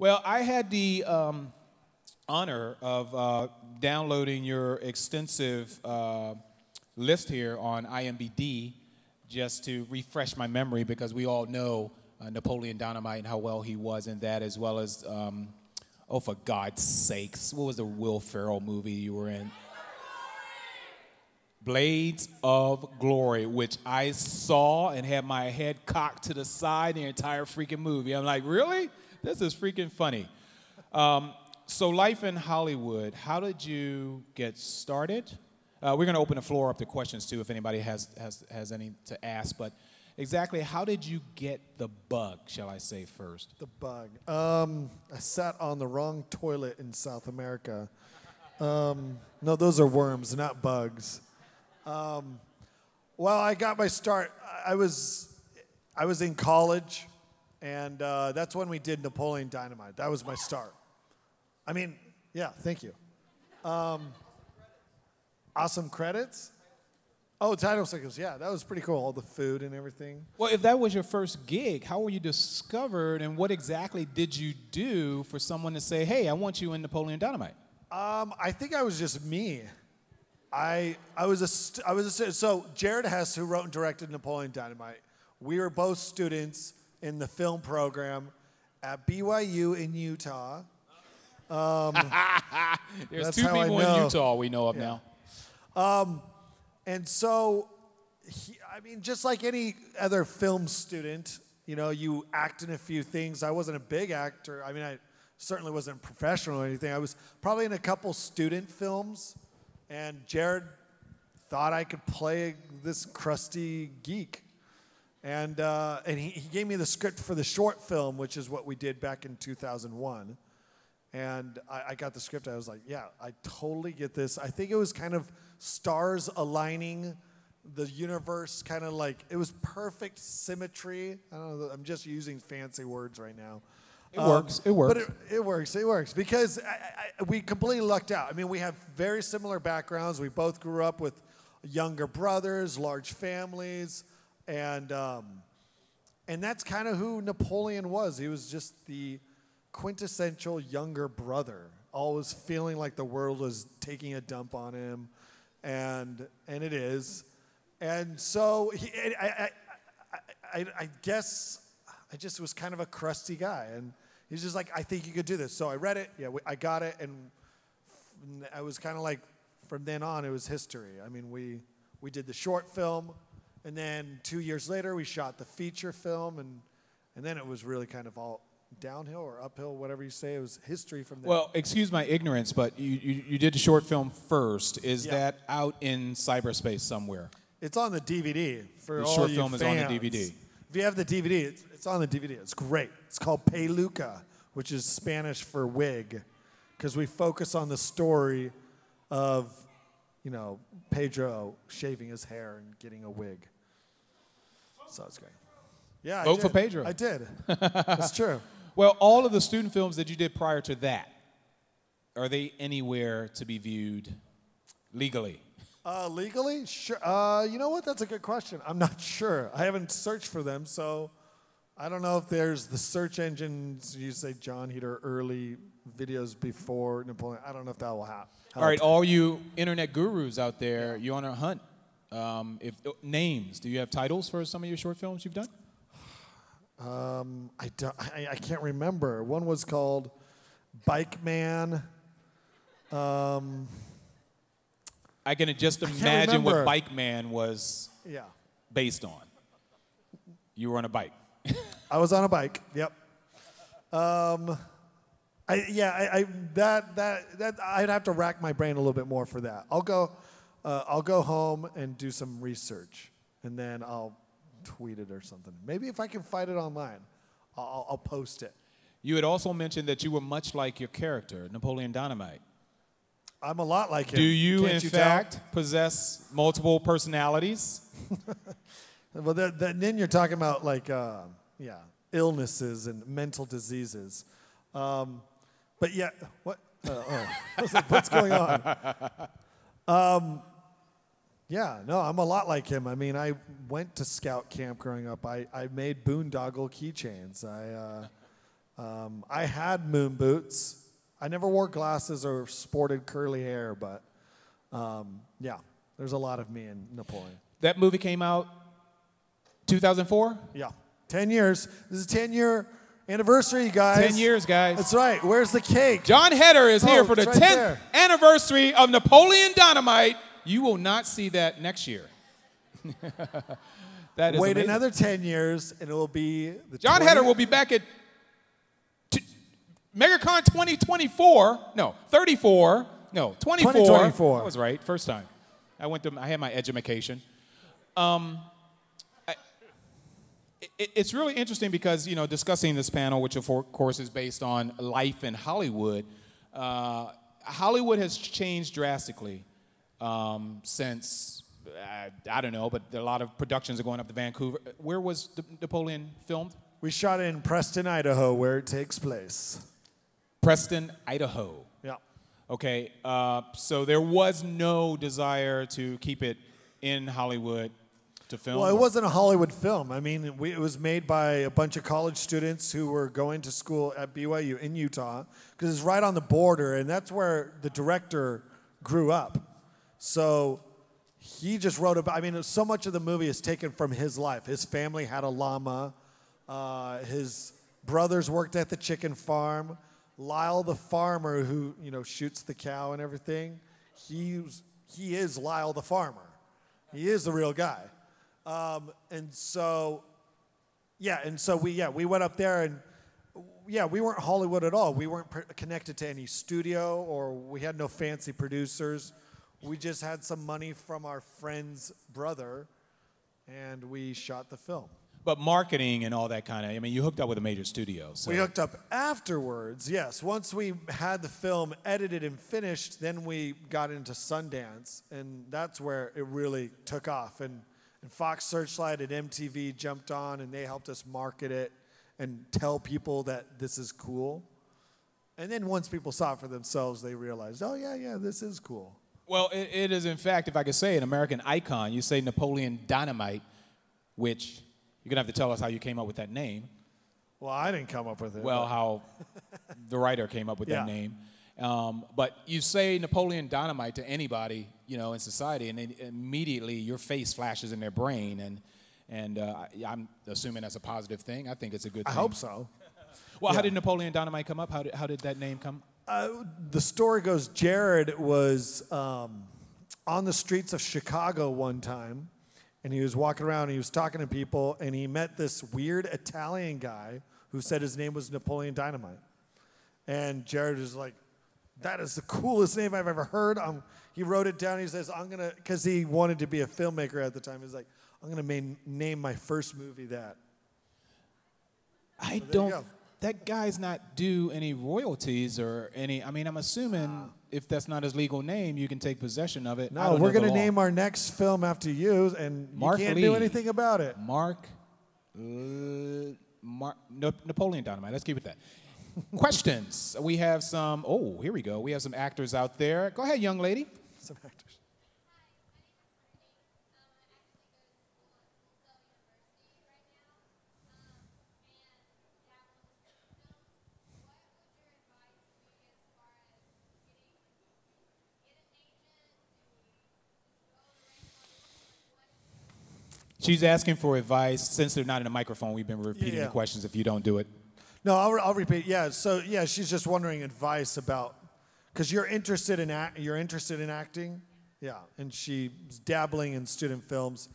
Well, I had the honor of downloading your extensive list here on IMDb just to refresh my memory because we all know Napoleon Dynamite and how well he was in that, as well as, oh, for God's sakes, what was the Will Ferrell movie you were in? Blades of Glory, which I saw and had my head cocked to the side the entire freaking movie. I'm like, really? This is freaking funny. So life in Hollywood, how did you get started? We're going to open the floor up to questions, too, if anybody has any to ask. But exactly how did you get the bug, shall I say, first? The bug. I sat on the wrong toilet in South America. No, those are worms, not bugs. Well, I got my start. I was in college, and that's when we did Napoleon Dynamite. That was my start. I mean, yeah, thank you. Awesome credits. Oh, title sequence. Yeah, that was pretty cool. All the food and everything. Well, if that was your first gig, how were you discovered, and what exactly did you do for someone to say, hey, I want you in Napoleon Dynamite? I think I was just me. So Jared Hess, who wrote and directed Napoleon Dynamite, we were both students in the film program at BYU in Utah. There's two people in Utah we know of now. And so, I mean, just like any other film student, you know, you act in a few things. I wasn't a big actor. I mean, I certainly wasn't professional or anything. I was probably in a couple student films. And Jared thought I could play this crusty geek. And he gave me the script for the short film, which is what we did back in 2001. And I got the script. I was like, yeah, I totally get this. I think it was kind of stars aligning, the universe kind of like, it was perfect symmetry. I don't know, I'm just using fancy words right now. It works. It works. But it works. It works because we completely lucked out. I mean, we have very similar backgrounds. We both grew up with younger brothers, large families, and that's kind of who Napoleon was. He was just the quintessential younger brother, always feeling like the world was taking a dump on him, and it is. And so I guess I just was kind of a crusty guy, and he's just like, I think you could do this. So I read it, yeah, I got it, and I was kind of like, from then on, it was history. I mean, we did the short film, and then 2 years later, we shot the feature film, and then it was really kind of all downhill or uphill, whatever you say. It was history from there. Well, excuse my ignorance, but you did the short film first. Is that out in cyberspace somewhere? It's on the DVD for all you fans. The short film is on the DVD. If you have the DVD, it's on the DVD. It's great. It's called Peluca, which is Spanish for wig, because we focus on the story of, you know, Pedro shaving his hair and getting a wig. So it's great. Yeah, Vote for Pedro. I did. That's true. Well, all of the student films that you did prior to that, are they anywhere to be viewed legally? Legally? Sure. You know what? That's a good question. I'm not sure. I haven't searched for them, so I don't know if there's the search engines. You say Jon Heder early videos before Napoleon. I don't know if that will happen. All right, all you internet gurus out there, you're on a hunt. Names. Do you have titles for some of your short films you've done? I can't remember. One was called Bike Man. I can just imagine what Bike Man was based on. You were on a bike. I was on a bike. Yep. I'd have to rack my brain a little bit more for that. I'll go home and do some research, and then I'll tweet it or something. Maybe if I can find it online, I'll post it. You had also mentioned that you were much like your character, Napoleon Dynamite. I'm a lot like him. Do you, in fact, possess multiple personalities? Well, then you're talking about like, illnesses and mental diseases. But yeah, what? What's going on? Yeah, no, I'm a lot like him. I mean, I went to scout camp growing up. I made boondoggle keychains. I had moon boots. I never wore glasses or sported curly hair, but yeah, there's a lot of me in Napoleon. That movie came out 2004? Yeah, 10 years. This is a 10-year anniversary, you guys. 10 years, guys. That's right. Where's the cake? Jon Heder is here for the it's 10th right there. anniversary of Napoleon Dynamite. You will not see that next year. That is Wait amazing. another 10 years, and it will be the Jon Heder will be back at MegaCon 2024. No, 34. No, 24. 2024. I was right, first time. I had my education. It's really interesting because, you know, discussing this panel, which of course is based on life in Hollywood, Hollywood has changed drastically since, I don't know, but a lot of productions are going up to Vancouver. Where was Napoleon filmed? We shot in Preston, Idaho, where it takes place. Preston, Idaho. Yeah. Okay, so there was no desire to keep it in Hollywood to film? Well, it wasn't a Hollywood film. I mean, it was made by a bunch of college students who were going to school at BYU in Utah, because it's right on the border, and that's where the director grew up. So he just wrote about, I mean, so much of the movie is taken from his life. His family had a llama. His brothers worked at the chicken farm. Lyle, the farmer who, you know, shoots the cow and everything, he is Lyle the farmer. He is the real guy. And so we went up there, and we weren't Hollywood at all. We weren't connected to any studio, or we had no fancy producers. We just had some money from our friend's brother, and we shot the film. But marketing and all that kind of, I mean, you hooked up with a major studio. So. We hooked up afterwards, yes. Once we had the film edited and finished, then we got into Sundance, and that's where it really took off. And Fox Searchlight and MTV jumped on, and they helped us market it and tell people that this is cool. And then once people saw it for themselves, they realized, oh, yeah, this is cool. Well, it is, in fact, if I could say, an American icon. You say Napoleon Dynamite, which you're going to have to tell us how you came up with that name. Well, I didn't come up with it. Well, how the writer came up with that name. But you say Napoleon Dynamite to anybody, you know, in society, and then immediately your face flashes in their brain, and I'm assuming that's a positive thing. I think it's a good thing. I hope so. Well, how did Napoleon Dynamite come up? How did that name come? The story goes, Jared was on the streets of Chicago one time, and he was walking around, and he was talking to people, and he met this weird Italian guy who said his name was Napoleon Dynamite. And Jared was like, that is the coolest name I've ever heard. He wrote it down. He says, because he wanted to be a filmmaker at the time. He's like, I'm going to name my first movie that. That guy's not due any royalties or any, I mean, I'm assuming if that's not his legal name, you can take possession of it. No, we're going to name our next film after you, and Mark you can't Lee. do anything about it. Napoleon Dynamite. Let's keep it that. Questions. We have some, here we go. We have some actors out there. Go ahead, young lady. Some actors. She's asking for advice. Since they're not in a microphone, we've been repeating the questions if you don't do it. No, I'll repeat. Yeah, so she's just wondering advice about, because you're interested in acting, yeah, and she's dabbling in student films.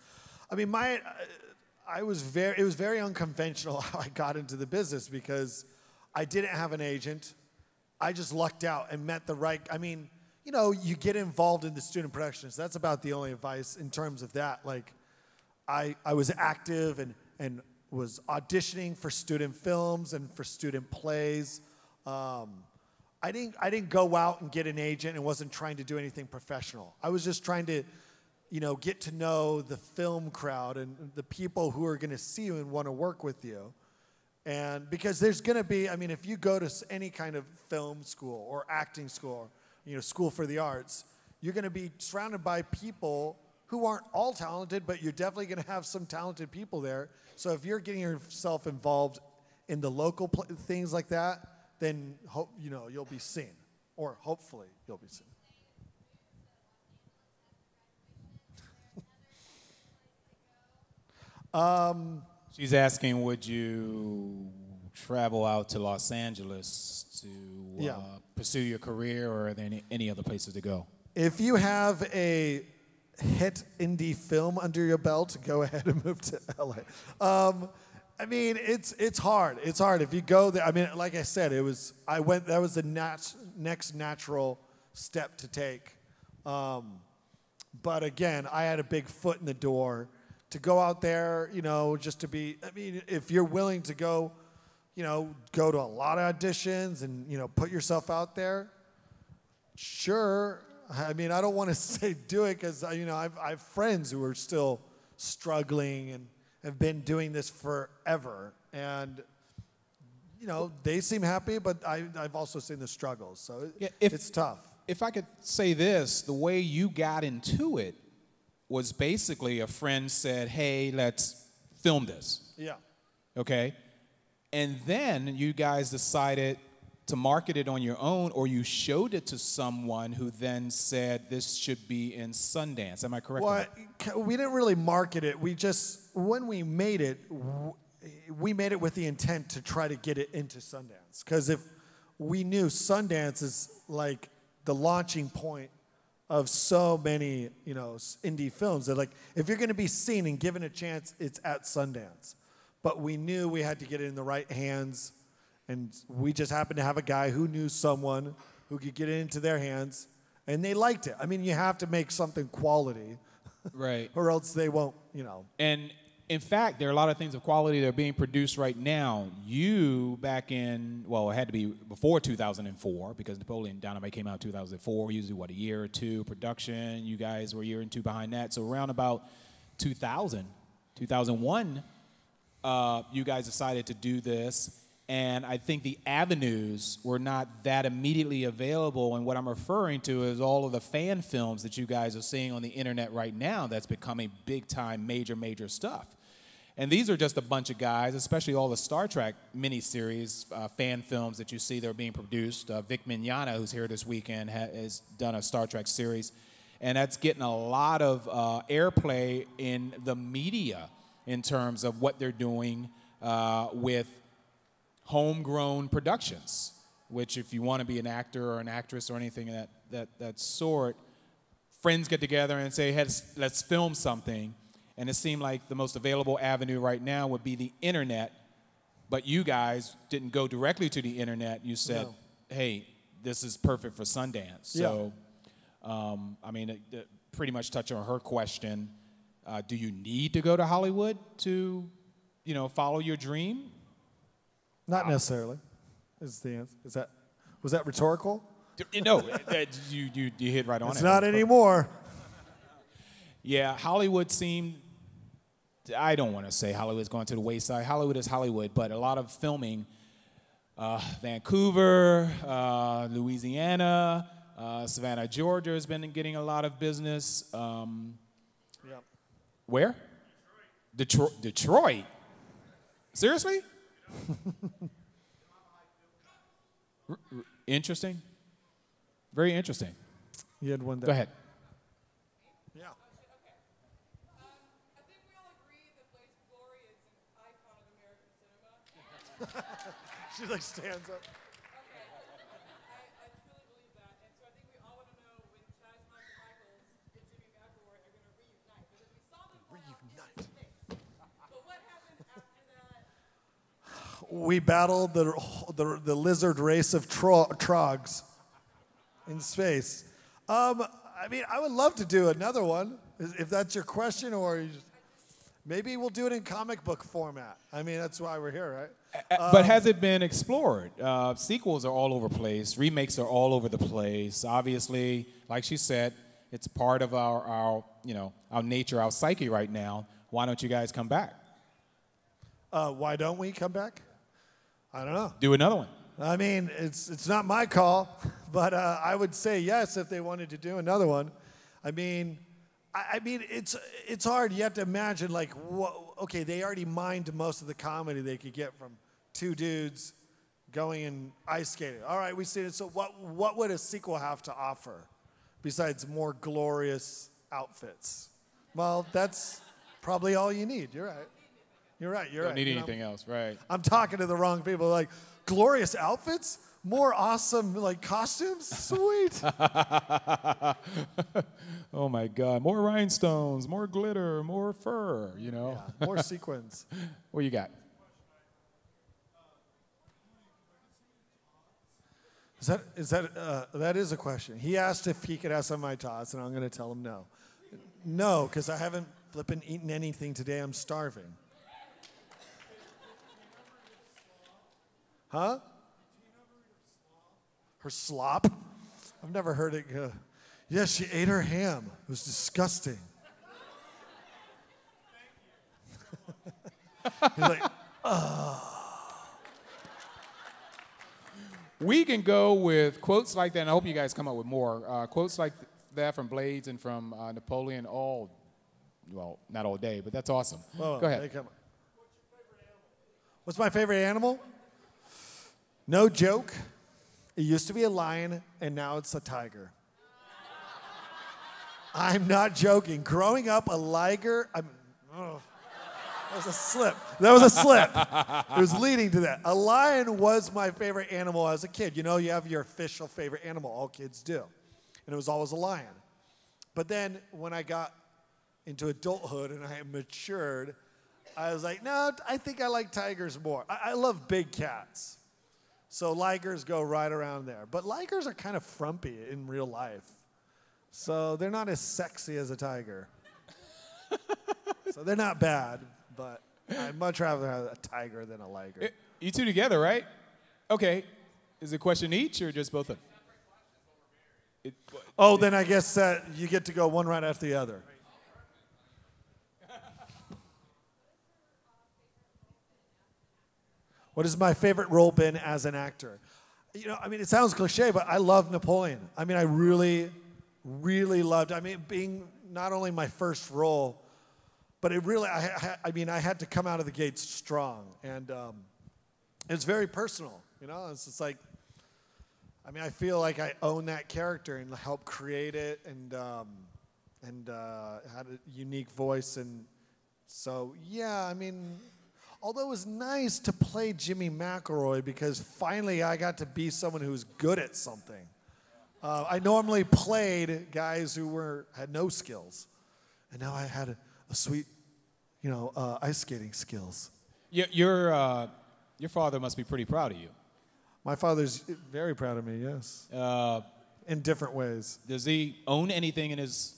I mean, it was very unconventional how I got into the business, because I didn't have an agent. I just lucked out and met the right. I mean, you know, you get involved in the student productions. That's about the only advice in terms of that. Like, I was active and was auditioning for student films and for student plays. I didn't go out and get an agent and wasn't trying to do anything professional. I was just trying to, you know, get to know the film crowd and the people who are going to see you and want to work with you. And because there's going to be, I mean, if you go to any kind of film school or acting school, you know, school for the arts, you're going to be surrounded by people who aren't all talented, but you're definitely going to have some talented people there. So if you're getting yourself involved in the local things like that, then you'll be seen, or hopefully you'll be seen. She's asking, would you travel out to Los Angeles to pursue your career, or are there any other places to go? If you have a hit indie film under your belt, go ahead and move to LA. I mean, it's hard. It's hard if you go there. I mean, like I said, that was the next natural step to take. But again, I had a big foot in the door to go out there, just to be. I mean, if you're willing to go, go to a lot of auditions and put yourself out there, sure. I mean, I don't want to say do it because I have friends who are still struggling and have been doing this forever, and they seem happy, but I've also seen the struggles, so it's tough. If I could say this, the way you got into it was basically a friend said, "Hey, let's film this." Yeah. Okay, and then you guys decided to market it on your own, or you showed it to someone who then said this should be in Sundance. Am I correct? Well, we didn't really market it. When we made it with the intent to try to get it into Sundance. Because if we knew Sundance is like the launching point of so many, indie films, that like if you're going to be seen and given a chance, it's at Sundance. But we knew we had to get it in the right hands. And we just happened to have a guy who knew someone who could get it into their hands, and they liked it. I mean, you have to make something quality, right? Or else they won't, And in fact, there are a lot of things of quality that are being produced right now. You, back in, it had to be before 2004, because Napoleon Dynamite came out in 2004, usually, a year or two production. You guys were a year or two behind that. So around about 2000, 2001, you guys decided to do this. And I think the avenues were not that immediately available. And what I'm referring to is all of the fan films that you guys are seeing on the internet right now that's becoming big-time, major stuff. And these are just a bunch of guys, especially all the Star Trek miniseries fan films that you see that are being produced. Vic Mignogna, who's here this weekend, has done a Star Trek series. And that's getting a lot of airplay in the media in terms of what they're doing with homegrown productions, which if you want to be an actor or an actress or anything of that sort, friends get together and say, hey, let's film something. And it seemed like the most available avenue right now would be the internet, but you guys didn't go directly to the internet. You said, hey, this is perfect for Sundance. So, I mean, pretty much touching on her question, do you need to go to Hollywood to, follow your dream? Not necessarily, is the answer. Was that rhetorical? No, you hit right on it. It's not anymore. Yeah, Hollywood seemed, I don't want to say Hollywood's going to the wayside. Hollywood is Hollywood, but a lot of filming, Vancouver, Louisiana, Savannah, Georgia has been getting a lot of business. Where? Detroit. Seriously? Interesting. Very interesting. You had one there. Go ahead. Yeah. I think we all agree that Blaze of Glory is an icon of American cinema. She like stands up. Okay. I truly believe that. And so I think we all want to know when Chaz Michaels and Jimmy McAvoy are going to reunite. Because we saw them reunite. But what happened after that? We battled the lizard race of trogs in space. I mean, I would love to do another one, if that's your question, or maybe we'll do it in comic book format. I mean, that's why we're here, right? But has it been explored? Sequels are all over the place. Remakes are all over the place. Obviously, like she said, it's part of our nature, our psyche right now. Why don't you guys come back? Why don't we come back? I don't know. Do another one. I mean, it's not my call, but I would say yes if they wanted to do another one. I mean, it's hard. You have to imagine, like, okay, they already mined most of the comedy they could get from two dudes going and ice skating. All right, we've seen it. So what would a sequel have to offer besides more glorious outfits? Well, that's probably all you need. You're right. You're right. You're Don't right. need anything else, right? I'm talking to the wrong people. Like, glorious outfits? More awesome, like, costumes? Sweet. Oh, my God. More rhinestones, more glitter, more fur, you know? Yeah, more sequins. What you got? That is a question. He asked if he could have some of my tots, and I'm going to tell him no. No, because I haven't flippin' eaten anything today. I'm starving. Huh? Her slop? I've never heard it go. Yes, she ate her ham. It was disgusting. He's like, We can go with quotes like that, and I hope you guys come up with more. Quotes like that from Blades and from Napoleon well, not all day, but that's awesome. whoa, Go ahead. hey, come on. What's my favorite animal? No joke. It used to be a lion, and now it's a tiger. I'm not joking. Growing up, a liger. That was a slip. That was a slip. It was leading to that. A lion was my favorite animal as a kid. You know, you have your official favorite animal. All kids do. And it was always a lion. But then when I got into adulthood and I matured, I was like, no, I think I like tigers more. I love big cats. So ligers go right around there. But ligers are kind of frumpy in real life. So they're not as sexy as a tiger. So they're not bad, but I'd much rather have a tiger than a liger. You two together, right? Okay. Is it a question each or just both of them? Oh, then I guess you get to go one right after the other. What has my favorite role been as an actor? You know, I mean, it sounds cliche, but I love Napoleon. I mean, I really, really loved, being not only my first role, but it really, I had to come out of the gates strong. And it's very personal, you know? It's just like, I feel like I own that character and helped create it and had a unique voice. And so, yeah, although it was nice to play Jimmy McElroy because finally I got to be someone who's good at something. I normally played guys who had no skills, and now I had a sweet, ice skating skills. Your father must be pretty proud of you. My father's very proud of me, yes. In different ways. Does he own anything in his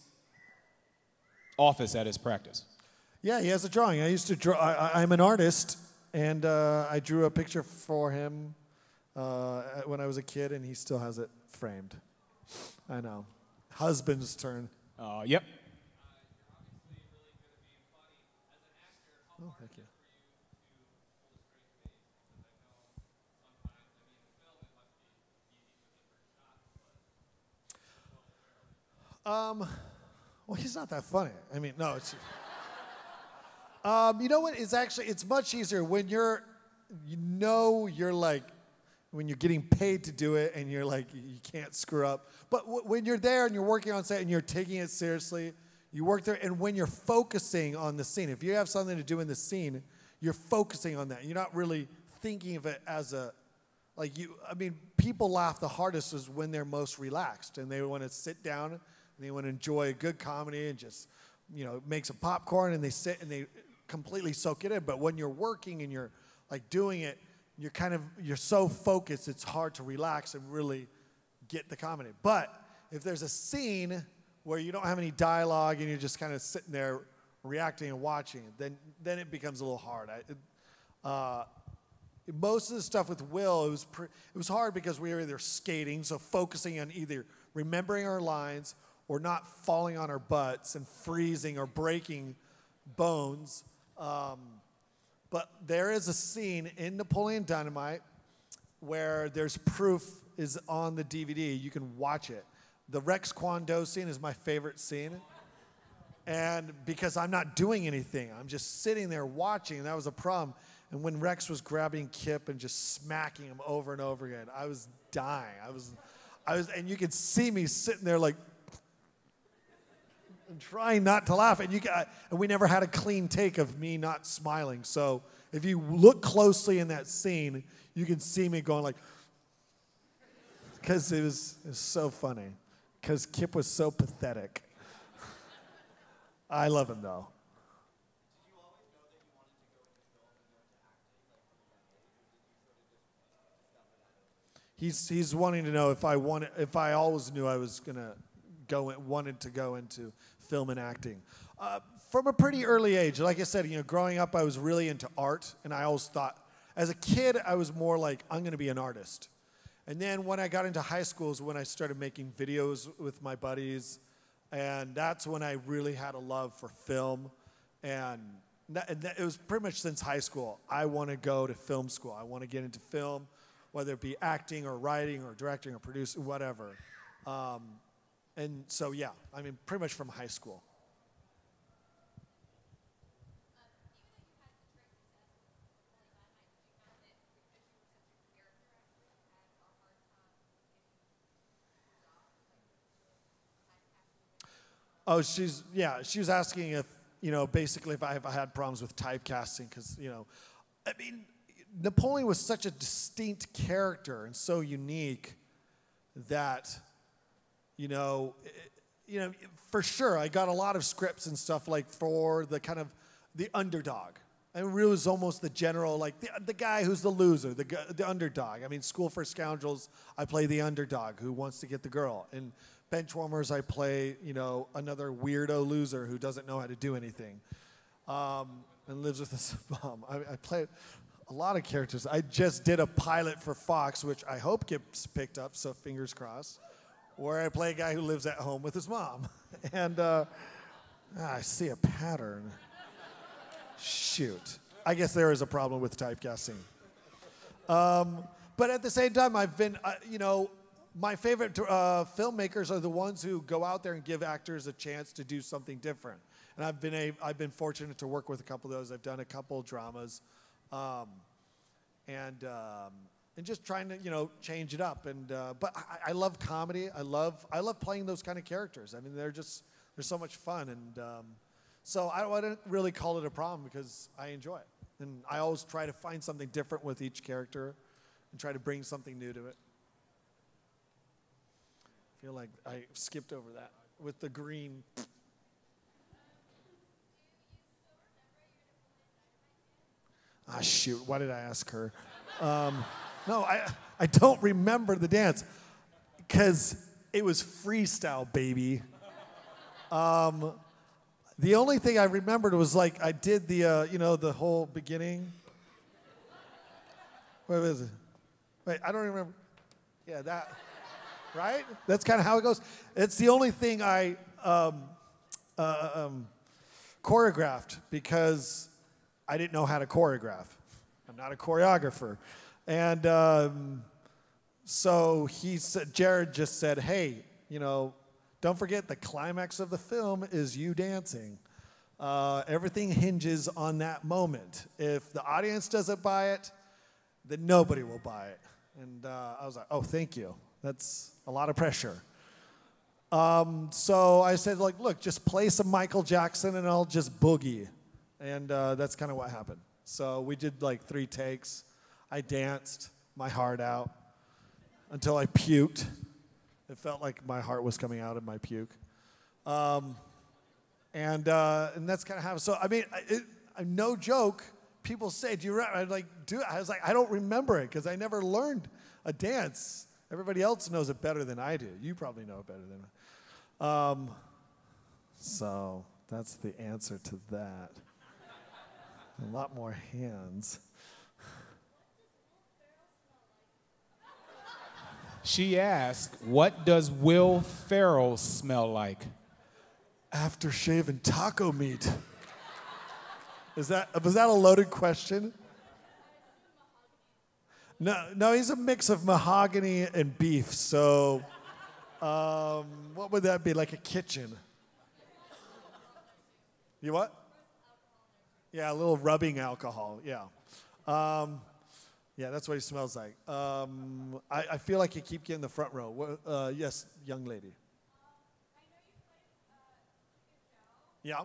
office at his practice? Yeah, he has a drawing. I used to draw. I'm an artist, and I drew a picture for him when I was a kid, and he still has it framed. I know. Husband's turn. Yep. Oh, thank you. Well, he's not that funny. No, it's... you know what? It's much easier when you're when you're getting paid to do it and you're like, you can't screw up. But when you're there and you're working on set and you're taking it seriously, you work there, and when you're focusing on the scene, if you have something to do in the scene, you're focusing on that. You're not really thinking of it as people laugh the hardest is when they're most relaxed and they want to sit down and they want to enjoy a good comedy and just, make some popcorn and they sit and they completely soak it in. But when you're working and you're doing it, you're so focused, it's hard to relax and really get the comedy. But if there's a scene where you don't have any dialogue and you're just kind of sitting there reacting and watching, then it becomes a little hard. Most of the stuff with Will, it was hard because we were either skating, so focusing on either remembering our lines or not falling on our butts and freezing or breaking bones. But there is a scene in Napoleon Dynamite where there's proof is on the DVD. You can watch it. The Rex Kwon Do scene is my favorite scene. And because I'm not doing anything, I'm just sitting there watching, and that was a problem. And when Rex was grabbing Kip and just smacking him over and over again, I was dying. And you could see me sitting there like, and trying not to laugh. And we never had a clean take of me not smiling. So if you look closely in that scene, you can see me going like, because it was so funny. Because Kip was so pathetic. I love him though. He's wanting to know if I always knew I was gonna wanted to go into film and acting. From a pretty early age, like I said, growing up I was really into art, and I always thought, as a kid, I was more like, I'm gonna be an artist. And then when I got into high school is when I started making videos with my buddies, and that's when I really had a love for film. And it was pretty much since high school, I want to go to film school. I want to get into film, whether it be acting or writing or directing or producing, whatever. And so, yeah, I mean, pretty much from high school. Oh, she was asking if, basically if I had problems with typecasting, because, I mean, Napoleon was such a distinct character and so unique that, for sure, I got a lot of scripts and stuff like for the kind of the underdog. I really was almost the general, like the guy who's the loser, the underdog. I mean, School for Scoundrels, I play the underdog who wants to get the girl. In Benchwarmers, I play, another weirdo loser who doesn't know how to do anything, and lives with his mom. I play a lot of characters. I just did a pilot for Fox, which I hope gets picked up, so fingers crossed, where I play a guy who lives at home with his mom. And I see a pattern. Shoot. I guess there is a problem with typecasting. But at the same time, I've been, my favorite filmmakers are the ones who go out there and give actors a chance to do something different. And I've been fortunate to work with a couple of those. I've done a couple of dramas, and just trying to change it up. And but I love comedy. I love playing those kind of characters. I mean, they're so much fun. And so I don't really call it a problem because I enjoy it. And I always try to find something different with each character and try to bring something new to it. I feel like I skipped over that with the green. Ah, shoot, why did I ask her? No, I don't remember the dance because it was freestyle, baby. The only thing I remembered was like I did the, the whole beginning. What is it? Wait, I don't remember. Yeah, that, right? That's kind of how it goes. It's the only thing I choreographed because I didn't know how to choreograph. I'm not a choreographer. And so Jared just said, hey, don't forget the climax of the film is you dancing. Everything hinges on that moment. If the audience doesn't buy it, then nobody will buy it. And I was like, oh, thank you. That's a lot of pressure. So I said, like, look, just play some Michael Jackson and I'll just boogie. And that's kind of what happened. So we did like 3 takes. I danced my heart out until I puked. It felt like my heart was coming out of my puke. And that's kind of how, so I mean, no joke, people say, do you remember? I'm like, dude, I was like, I don't remember it because I never learned a dance. Everybody else knows it better than I do. You probably know it better than me. So that's the answer to that. A lot more hands. She asked, what does Will Ferrell smell like? After shaving taco meat. Was that a loaded question? No, he's a mix of mahogany and beef. So, what would that be? Like a kitchen? You what? Yeah, a little rubbing alcohol. Yeah. Yeah, that's what he smells like. I feel like you keep getting the front row. Yes, young lady. Yeah.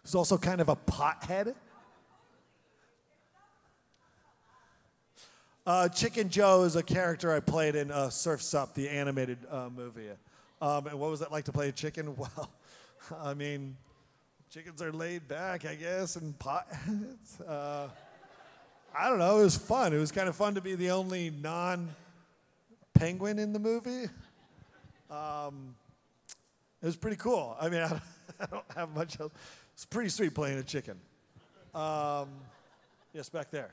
He's also kind of a pothead. Chicken Joe is a character I played in Surf's Up, the animated movie. And what was it like to play a chicken? Well, I mean, chickens are laid back, I guess, and potheads. I don't know. It was fun. It was kind of fun to be the only non-penguin in the movie. It was pretty cool. I mean, I don't have much else. It's pretty sweet playing a chicken. Yes, back there.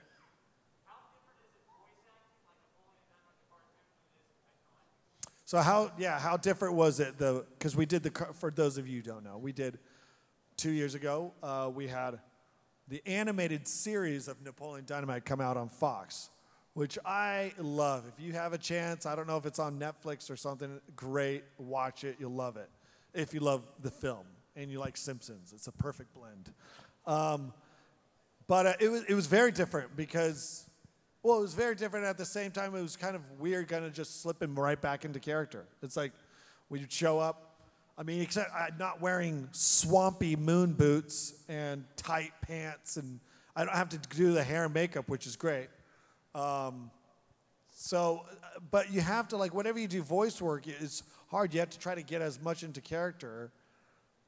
So how different was it though? Because we did for those of you who don't know, we did 2 years ago. We had the animated series of Napoleon Dynamite come out on Fox, which I love. If you have a chance, I don't know if it's on Netflix or something, great, watch it, you'll love it. If you love the film and you like Simpsons, it's a perfect blend. But it was very different because, well, it was very different at the same time. It was kind of weird, kind of just slipping right back into character. It's like we'd show up, I mean, except I'm not wearing swampy moon boots and tight pants, and I don't have to do the hair and makeup, which is great. But you have to, like, whenever you do voice work, it's hard. You have to try to get as much into character,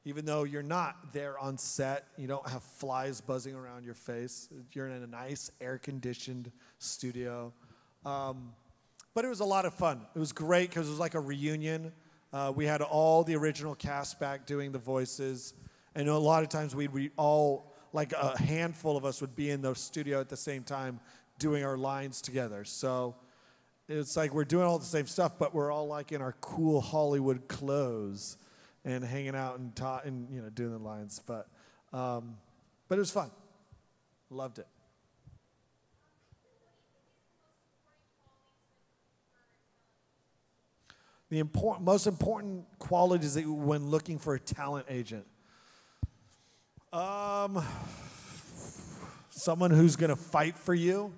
even though you're not there on set. You don't have flies buzzing around your face. You're in a nice, air-conditioned studio. But it was a lot of fun. It was great because it was like a reunion. We had all the original cast back doing the voices. And a lot of times we'd all, like a handful of us would be in the studio at the same time doing our lines together. So it's like we're doing all the same stuff, but we're all like in our cool Hollywood clothes and hanging out and doing the lines. But it was fun. Loved it. The most important qualities that when looking for a talent agent. Someone who's going to fight for you.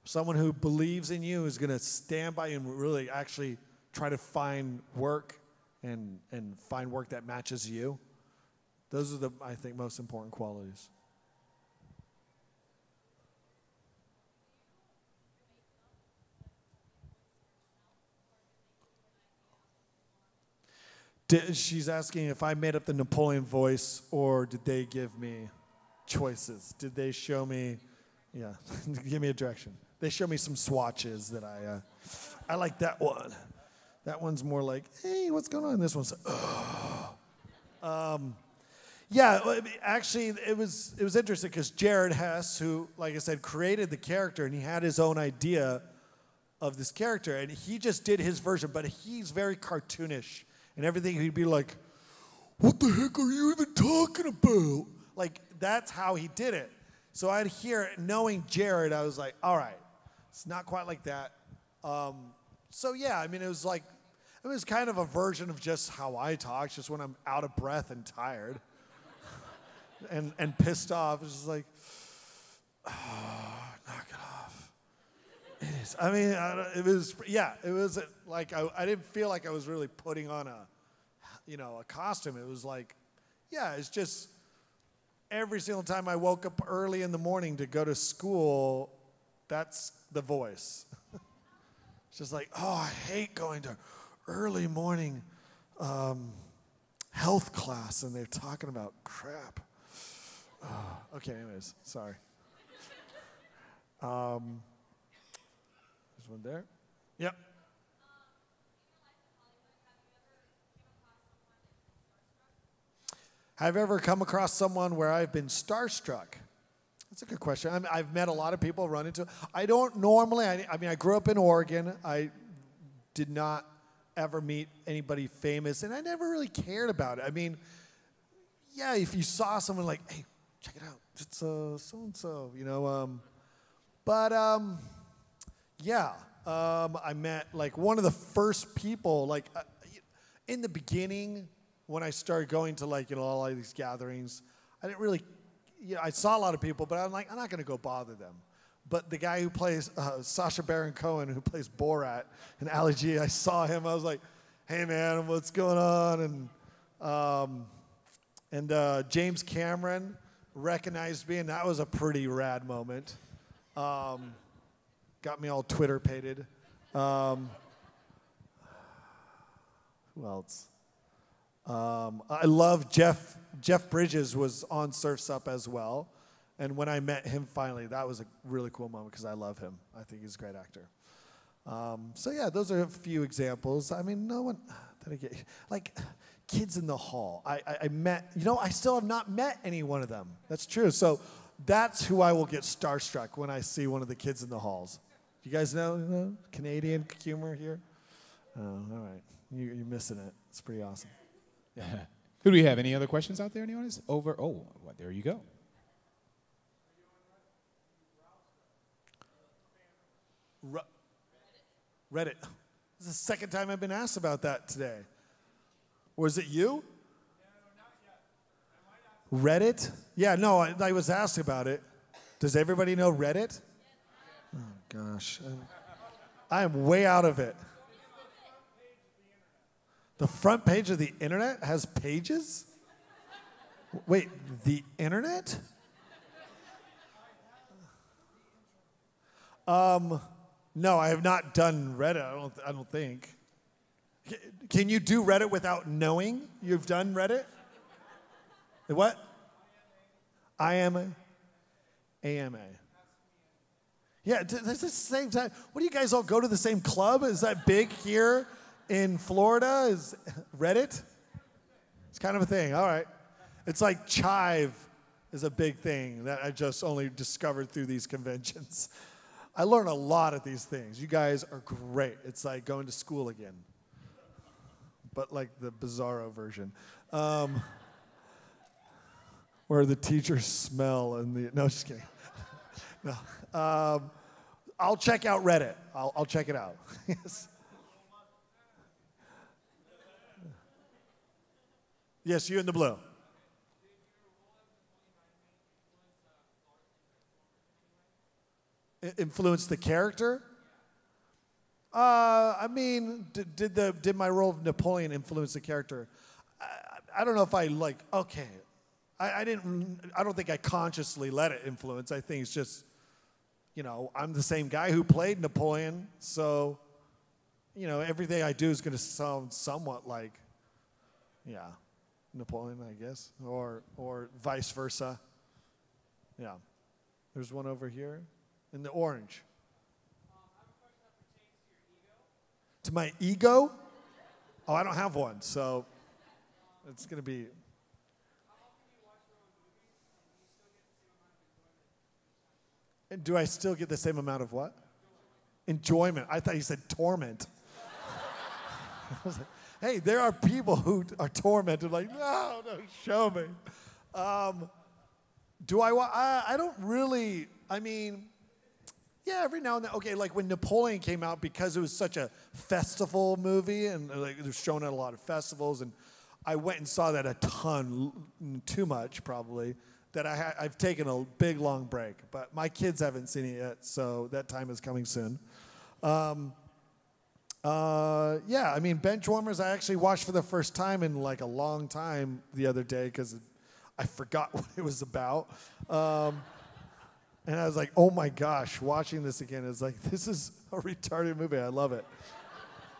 Someone who believes in you, who's going to stand by you and really actually try to find work and find work that matches you. Those are the, I think, most important qualities. She's asking if I made up the Napoleon voice or did they give me choices? Did they show me, yeah, give me a direction. They show me some swatches that I like that one. That one's more like, hey, what's going on? This one's, yeah, actually, it was interesting because Jared Hess, who, like I said, created the character, and he had his own idea of this character, and he just did his version, but he's very cartoonish. And everything, he'd be like, what the heck are you even talking about? Like, that's how he did it. So I'd hear it, knowing Jared, I was like, all right, it's not quite like that. So yeah, I mean, it was kind of a version of just how I talk, just when I'm out of breath and tired and pissed off. It's just like, knock it off. It is. I mean, it was like, I didn't feel like I was really putting on a costume. It was like, yeah, it's just every single time I woke up early in the morning to go to school, that's the voice. It's just like, oh, I hate going to early morning health class and they're talking about crap. Oh, okay, anyways, sorry. There's one there. Yep. Have you ever come across someone where I've been starstruck? That's a good question. I've met a lot of people, run into. I don't normally. I mean, I grew up in Oregon. I did not ever meet anybody famous, and I never really cared about it. I mean, yeah, if you saw someone like, hey, check it out, it's so-and-so, yeah, I met, like, one of the first people, like, in the beginning, when I started going to like, all of these gatherings, I didn't really, I saw a lot of people, but I'm like, I'm not going to go bother them. But the guy who plays, Sacha Baron Cohen, who plays Borat in Ali G, I saw him. I was like, hey, man, what's going on? And James Cameron recognized me, and that was a pretty rad moment. Got me all Twitter-pated. Who else? I love Jeff. Jeff Bridges was on Surf's Up as well. And when I met him finally, that was a really cool moment because I love him. I think he's a great actor. So yeah, those are a few examples. I mean, no one, like kids in the hall. I met, I still have not met any one of them. That's true. So that's who I will get starstruck when I see one of the kids in the halls. You guys know Canadian humor here? Oh, all right. You're missing it. It's pretty awesome. Yeah. Who do we have? Any other questions out there? Anyone? Well, there you go. Reddit. This is the second time I've been asked about that today. Or is it you? Reddit? Yeah, no, I was asked about it. Does everybody know Reddit? Oh, gosh. I am way out of it. The front page of the internet has pages? Wait, the internet? No, I have not done Reddit. I don't think. Can you do Reddit without knowing you've done Reddit? What? AMA. Yeah, that's the same time. What do you guys all go to the same club? Is that big here in Florida? Is Reddit? It's kind of a thing. All right. It's like Chive is a big thing that I just only discovered through these conventions. I learn a lot of these things. You guys are great. It's like going to school again, but like the bizarro version, where the teachers smell and the no, just kidding. No, I'll check out Reddit. I'll check it out. Yes. Yes, you in the blue. Influence the character? I mean, did my role of Napoleon influence the character? I don't know if I okay. I don't think I consciously let it influence. I think it's just, I'm the same guy who played Napoleon, so, everything I do is going to sound somewhat like, Napoleon, I guess, or vice versa. Yeah. There's one over here. In the orange. I have a question that pertains to your ego. To my ego? Oh, I don't have one, so it's going to be. How often do you watch your own movies, and do you still get the same amount of enjoyment? And do I still get the same amount of what? Enjoyment. I thought you said torment. I was like, hey, there are people who are tormented, like, no, show me. Do I don't really, yeah, every now and then. Okay, like when Napoleon came out, because it was such a festival movie, and it was shown at a lot of festivals, and I went and saw that a ton, too much probably, that I've taken a big, long break. But my kids haven't seen it yet, so that time is coming soon. Yeah, Benchwarmers I actually watched for the first time in like a long time the other day because I forgot what it was about. And I was like, oh my gosh, watching this again is like, this is a retarded movie. I love it.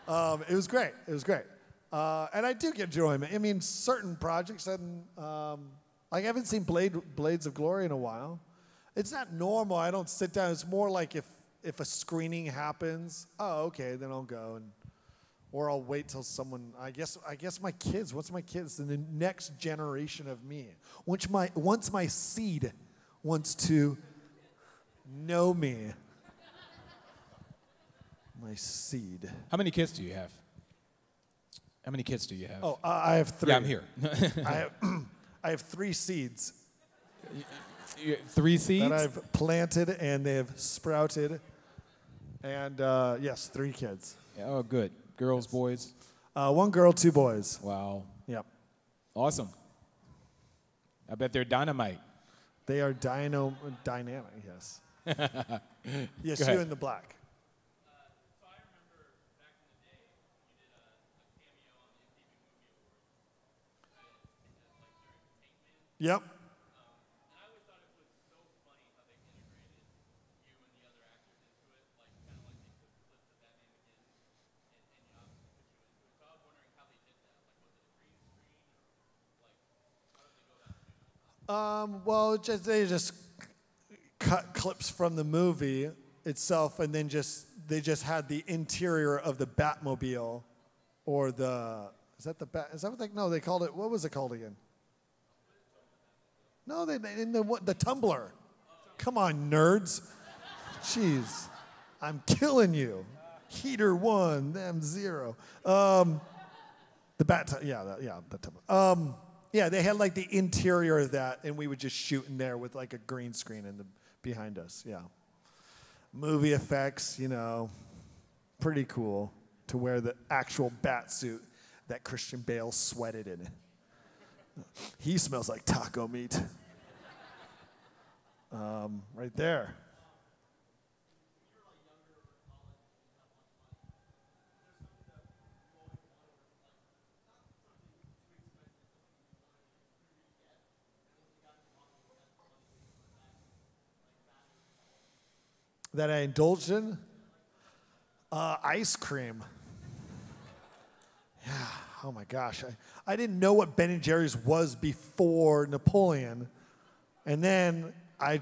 It was great. It was great. And I do get enjoyment. Certain projects, I haven't seen Blades of Glory in a while. It's not normal. I don't sit down. It's more like if a screening happens, oh, okay, then I'll go. Or I'll wait till someone, I guess my kids, once my kids, and the next generation of me, once my seed wants to know me. My seed. How many kids do you have? How many kids do you have? Oh, I have 3. Yeah, I'm here. I have 3 seeds. 3 seeds? That I've planted and they have sprouted. And yes, 3 kids. Yeah, oh, good. Girls, boys? 1 girl, 2 boys. Wow. Yep. Awesome. I bet they're dynamite. They are dynamic, yes. Yes, Go you ahead. in the black. So I remember back in the day, you did a cameo on the MTV Movie Awards. Like during Tank Man. Yep. And I always thought it was so funny how they integrated you and the other actors into it, like kind of like they took clips of that name again and you obviously put you into it. So I was wondering how they did that. Like, was it a green screen or like how did they go about doing it? Well, they just cut clips from the movie itself, and then they just had the interior of the Batmobile, or is that the Bat? Is that what no? They called it. What was it called again? No, they in the Tumbler. Come on, nerds. Jeez, I'm killing you. Heater 1, them 0. The the Tumbler. Yeah, they had like the interior of that, and we would just shoot in there with like a green screen behind us. Yeah, movie effects, pretty cool to wear the actual bat suit that Christian Bale sweated in. He smells like taco meat. Right there. That I indulged in? Ice cream. Yeah, oh my gosh. I didn't know what Ben & Jerry's was before Napoleon. And then my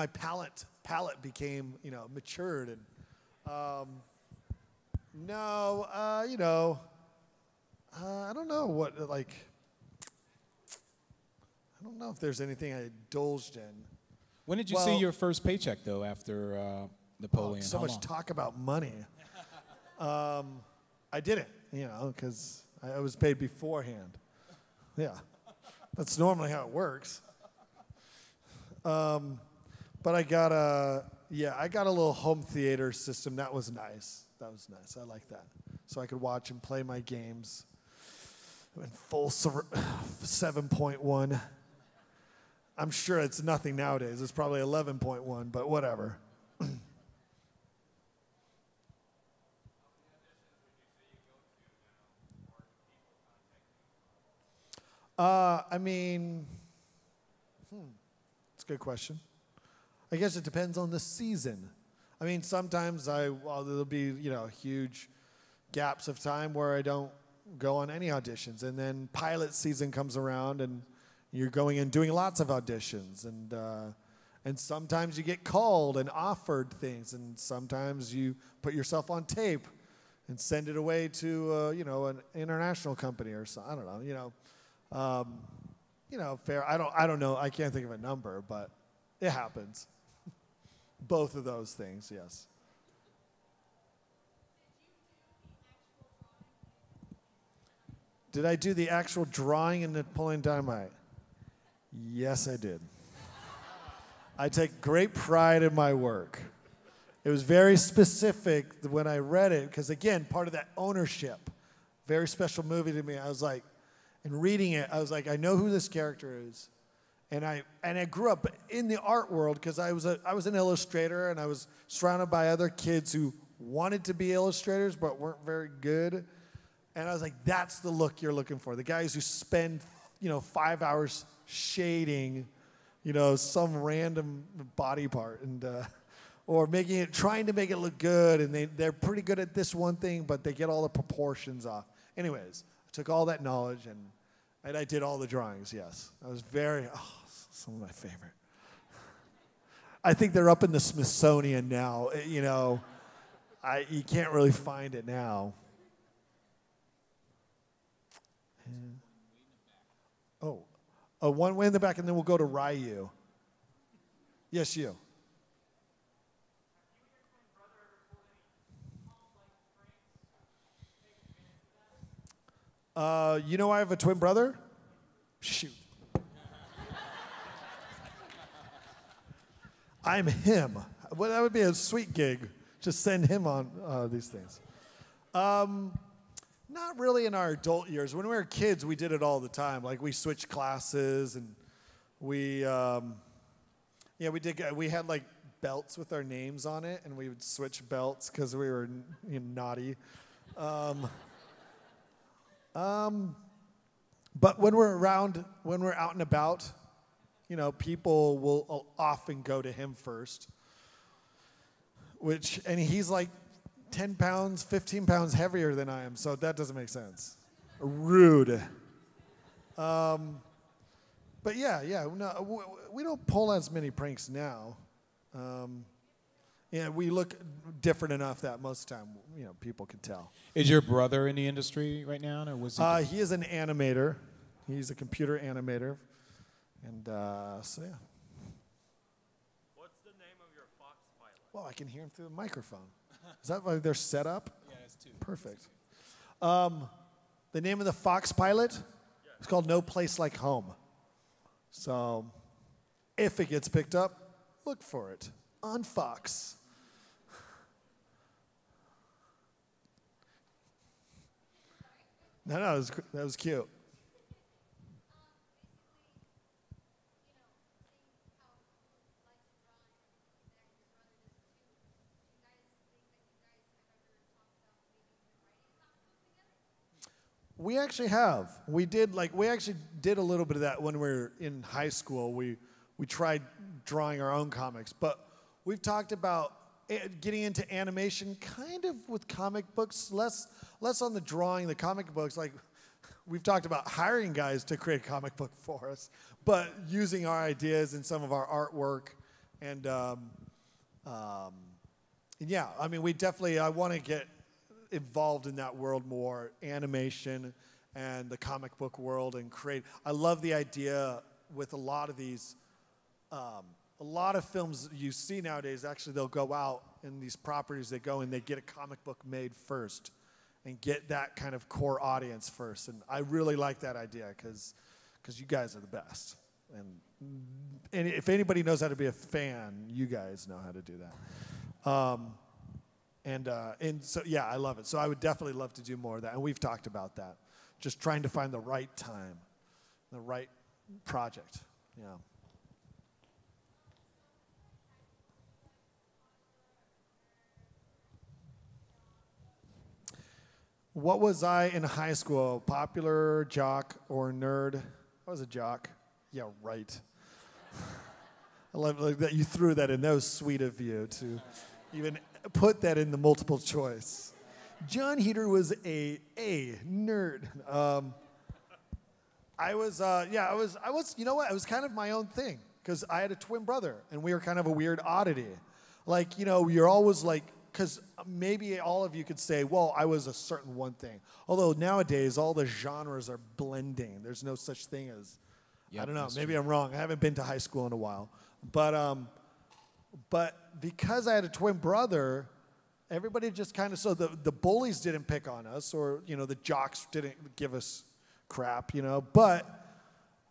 palate became, matured. And I don't know I don't know if there's anything I indulged in. When did you see your first paycheck, though, after Napoleon? So How much long? talk about money. I didn't, because I was paid beforehand. Yeah, that's normally how it works. But I got a little home theater system. That was nice. I like that. So I could watch and play my games in full 7.1. I'm sure it's nothing nowadays. It's probably 11.1, but whatever. It's a good question. I guess it depends on the season. I mean, sometimes there'll be, huge gaps of time where I don't go on any auditions. And then pilot season comes around and you're going and doing lots of auditions. And sometimes you get called and offered things. And sometimes you put yourself on tape and send it away to, an international company or something. I don't know, fair. I don't know. I can't think of a number, but it happens. Both of those things, yes. Did I do the actual drawing in Napoleon Dynamite? Yes, I did. I take great pride in my work. It was very specific when I read it, because again, part of that ownership, very special movie to me. I was like, and reading it, I was like, I know who this character is. And I grew up in the art world because I was an illustrator, and I was surrounded by other kids who wanted to be illustrators but weren't very good. And I was like, that's the look you're looking for. The guys who spend, 5 hours shading, some random body part or trying to make it look good, and they're pretty good at this one thing, but they get all the proportions off. Anyways, I took all that knowledge and I did all the drawings, yes. I was some of my favorite. I think they're up in the Smithsonian now. You can't really find it now. One way in the back, and then we'll go to Ryu. Yes, you. I have a twin brother? Shoot. I'm him. Well, that would be a sweet gig. Just send him on these things. Not really in our adult years. When we were kids, we did it all the time. Like we switched classes, and we we had like belts with our names on it, and we would switch belts because we were naughty. But when we're out and about, people will often go to him first. And he's like 10 pounds, 15 pounds heavier than I am, so that doesn't make sense. Rude. But no, we don't pull as many pranks now. We look different enough that most of the time, people can tell. Is your brother in the industry right now, or was he? He is an animator. He's a computer animator, and so yeah. What's the name of your Fox pilot? Well, I can hear him through the microphone. Is that like their setup? Yeah, that's two. Perfect. The name of the Fox pilot is called No Place Like Home. So, if it gets picked up, look for it on Fox. No, that was cute. We actually have. We actually did a little bit of that when we were in high school. We tried drawing our own comics, but we've talked about getting into animation kind of with comic books, less on the drawing, the comic books. Like we've talked about hiring guys to create a comic book for us, but using our ideas and some of our artwork and yeah, I mean, I want to get involved in that world more, animation and the comic book world, and create. I love the idea with a lot of these, a lot of films you see nowadays, actually they'll go out in these properties, they go and they get a comic book made first and get that kind of core audience first. And I really like that idea because you guys are the best. And if anybody knows how to be a fan, you guys know how to do that. And so, yeah, I love it. So I would definitely love to do more of that. And we've talked about that. Just trying to find the right time, the right project. Yeah. What was I in high school? Popular, jock, or nerd? I was a jock. Yeah, right. I love that you threw that in. That was sweet of you to even put that in the multiple choice. Jon Heder was a nerd. I was, you know what? It was kind of my own thing because I had a twin brother and we were kind of a weird oddity. Like, you're always like, because maybe all of you could say, well, I was a certain one thing. Although nowadays all the genres are blending. There's no such thing as, I don't know, maybe I'm wrong. I haven't been to high school in a while. But because I had a twin brother, everybody just kind of, so the bullies didn't pick on us, or, the jocks didn't give us crap, But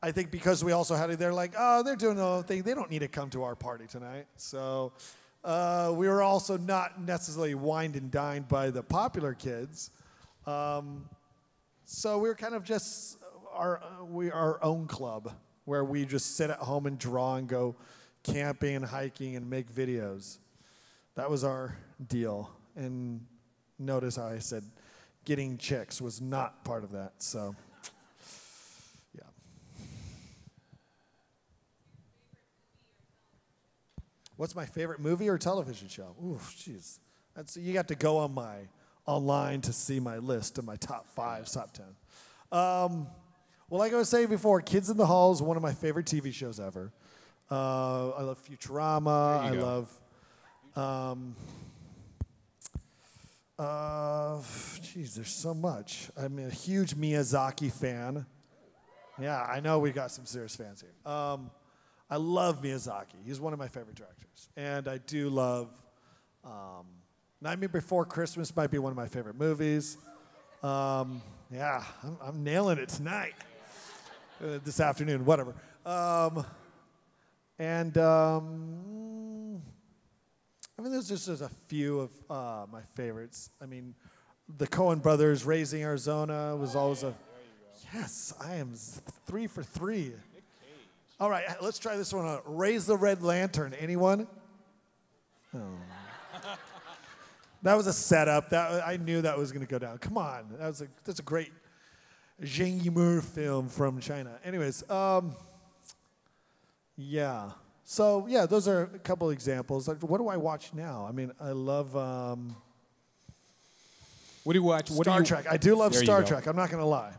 I think because we also had it, they're like, oh, they're doing the whole thing. They don't need to come to our party tonight. So we were also not necessarily wined and dined by the popular kids. So we were kind of just our own club where we just sit at home and draw and go camping and hiking and make videos. That was our deal. And notice how I said getting chicks was not part of that. So, yeah. What's my favorite movie or television show? Ooh, jeez. You got to go on my online to see my list of my top 5, top 10. Well, like I was saying before, Kids in the Hall is one of my favorite TV shows ever. I love Futurama. I love, there's so much. I'm a huge Miyazaki fan. Yeah, I know we got some serious fans here. I love Miyazaki. He's one of my favorite directors. And I do love, Nightmare Before Christmas might be one of my favorite movies. Yeah, I'm nailing it tonight. This afternoon, whatever. I mean, there's just a few of my favorites. I mean, the Coen brothers, Raising Arizona was always a. Yes, I am 3 for 3. All right, let's try this one out. Raise the Red Lantern. Anyone? Oh. That was a setup. I knew that was going to go down. Come on, that's a great Zhang Yimou film from China. Anyways, yeah. So yeah, those are a couple examples. Like, what do I watch now? I mean, I love. What do you watch? Star Trek. I do love There you Star go. Trek. I'm not going to lie.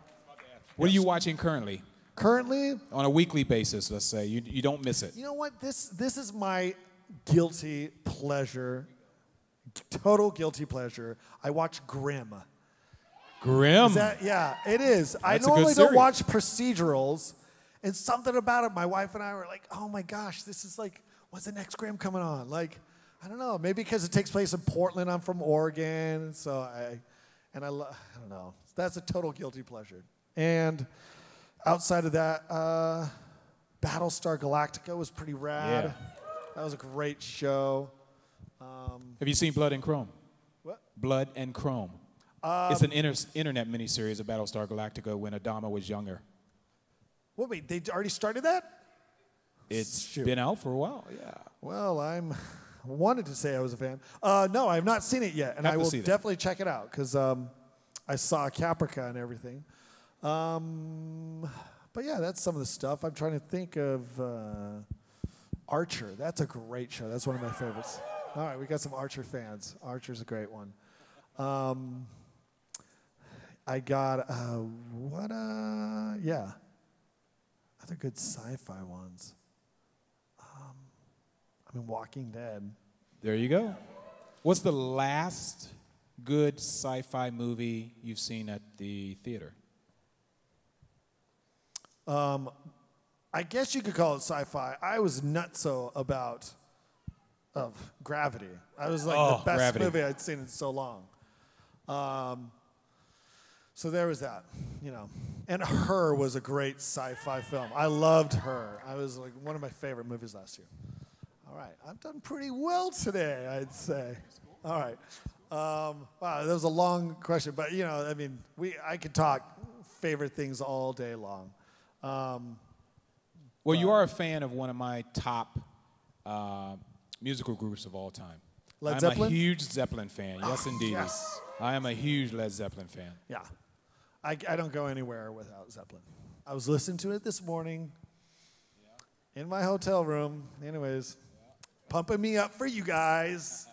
What are you watching currently? Currently, On a weekly basis, let's say. You don't miss it. you know what? This is my guilty pleasure. Total guilty pleasure. I watch Grimm. Grim. Yeah, it is. I That's a good normally don't series. watch procedurals, and something about it, my wife and I were like, oh my gosh, this is like, when's the next Grimm coming on? Like, I don't know, maybe because it takes place in Portland, I'm from Oregon, so I don't know. That's a total guilty pleasure. And outside of that, Battlestar Galactica was pretty rad. Yeah. That was a great show. Have you seen Blood and Chrome? What? Blood and Chrome. It's an internet miniseries of Battlestar Galactica when Adama was younger. Wait, they already started that? It's Shoot. been out for a while, yeah. Well, wanted to say I was a fan. No, I have not seen it yet, and Have I to will see that. definitely check it out because I saw Caprica and everything. But yeah, that's some of the stuff. I'm trying to think of Archer. That's a great show. That's one of my favorites. All right, we got some Archer fans. Archer's a great one. I got yeah, other good sci-fi ones. I mean, Walking Dead. There you go. What's the last good sci-fi movie you've seen at the theater? I guess you could call it sci-fi. I was nutso about Gravity. I was like the best Gravity. movie I'd seen in so long. So there was that, And Her was a great sci-fi film. I loved Her. I was like one of my favorite movies last year. All right, I've done pretty well today, I'd say. All right. Wow, that was a long question, but I mean, I could talk favorite things all day long. Well, you are a fan of one of my top musical groups of all time. Led I'm Zeppelin? a huge Zeppelin fan. Yes, indeed. yes. I am a huge Led Zeppelin fan. Yeah. I don't go anywhere without Zeppelin. I was listening to it this morning in my hotel room. Anyways, pumping me up for you guys.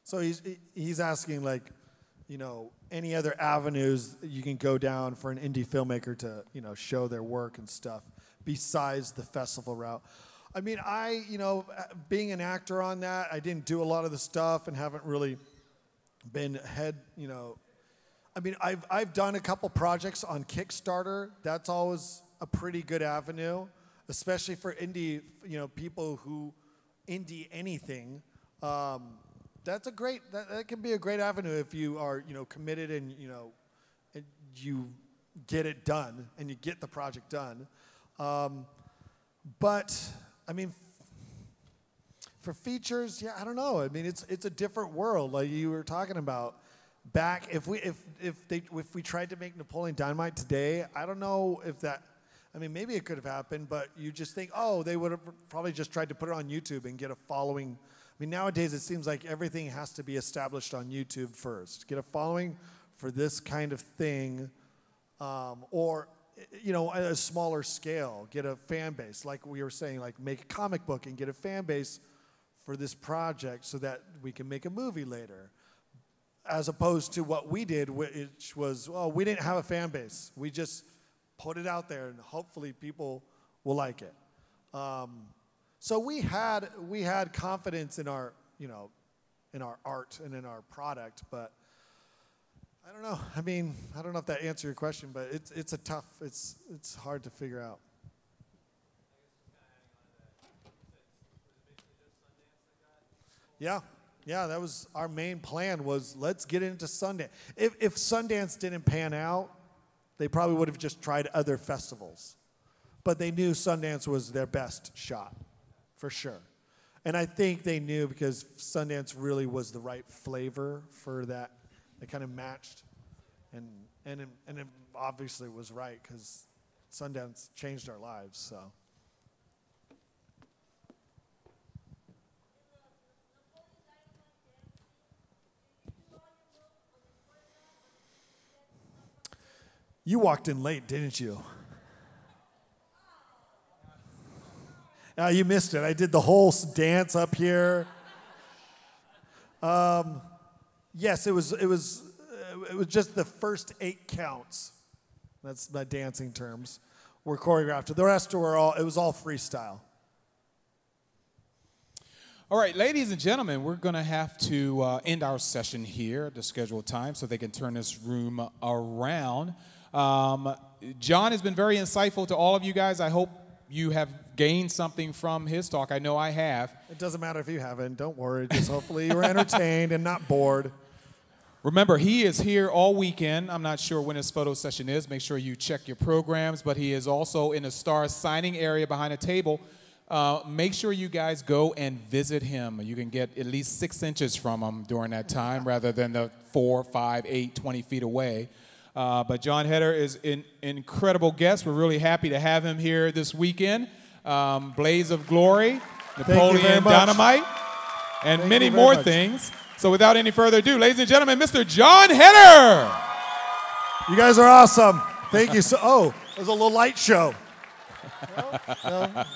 So he's asking, like, any other avenues you can go down for an indie filmmaker to, show their work and stuff besides the festival route. I mean, being an actor on that, I didn't do a lot of the stuff and haven't really been I mean, I've done a couple projects on Kickstarter. That's always a pretty good avenue, especially for indie, people who indie anything. That's that can be a great avenue if you are, committed and, and you get it done and you get the project done. But I mean, for features, yeah, I don't know. I mean, it's a different world, like you were talking about. Back, if we tried to make Napoleon Dynamite today, I don't know if that. I mean, maybe it could have happened, but you just think, oh, they would have probably just tried to put it on YouTube and get a following. I mean, nowadays it seems like everything has to be established on YouTube first. Get a following for this kind of thing, or at a smaller scale, get a fan base. Like we were saying, like make a comic book and get a fan base for this project so that we can make a movie later. As opposed to what we did, which was, well, we didn't have a fan base. We just put it out there, and hopefully people will like it. So we had confidence in our, in our art and in our product, but I don't know. I mean, I don't know if that answers your question, but it's a tough. It's hard to figure out. Yeah, yeah. That was our main plan. Was let's get into Sundance. If Sundance didn't pan out, they probably would have just tried other festivals. But they knew Sundance was their best shot, for sure. And I think they knew because Sundance really was the right flavor for that. It kind of matched, and it obviously was right because Sundance changed our lives. So. You walked in late, didn't you? You missed it. I did the whole dance up here. Yes, it was just the first 8 counts. That's my dancing terms. Were choreographed. The rest it was all freestyle. All right, ladies and gentlemen, we're going to have to end our session here at the scheduled time so they can turn this room around. Jon has been very insightful to all of you guys. I hope you have gained something from his talk. I know I have. It doesn't matter if you haven't. Don't worry. Just hopefully you were entertained and not bored. Remember, he is here all weekend. I'm not sure when his photo session is. Make sure you check your programs. But he is also in the star signing area behind a table. Make sure you guys go and visit him. You can get at least 6 inches from him during that time rather than the 4, 5, 8, 20 feet away. But Jon Heder is an incredible guest. We're really happy to have him here this weekend. Blaze of Glory, Napoleon Dynamite, and many more things. So without any further ado, ladies and gentlemen, Mr. Jon Heder. You guys are awesome. Thank you. So, it was a little light show. No.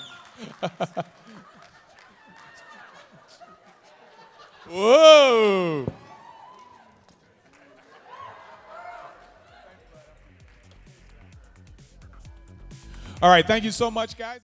Whoa. All right, thank you so much, guys.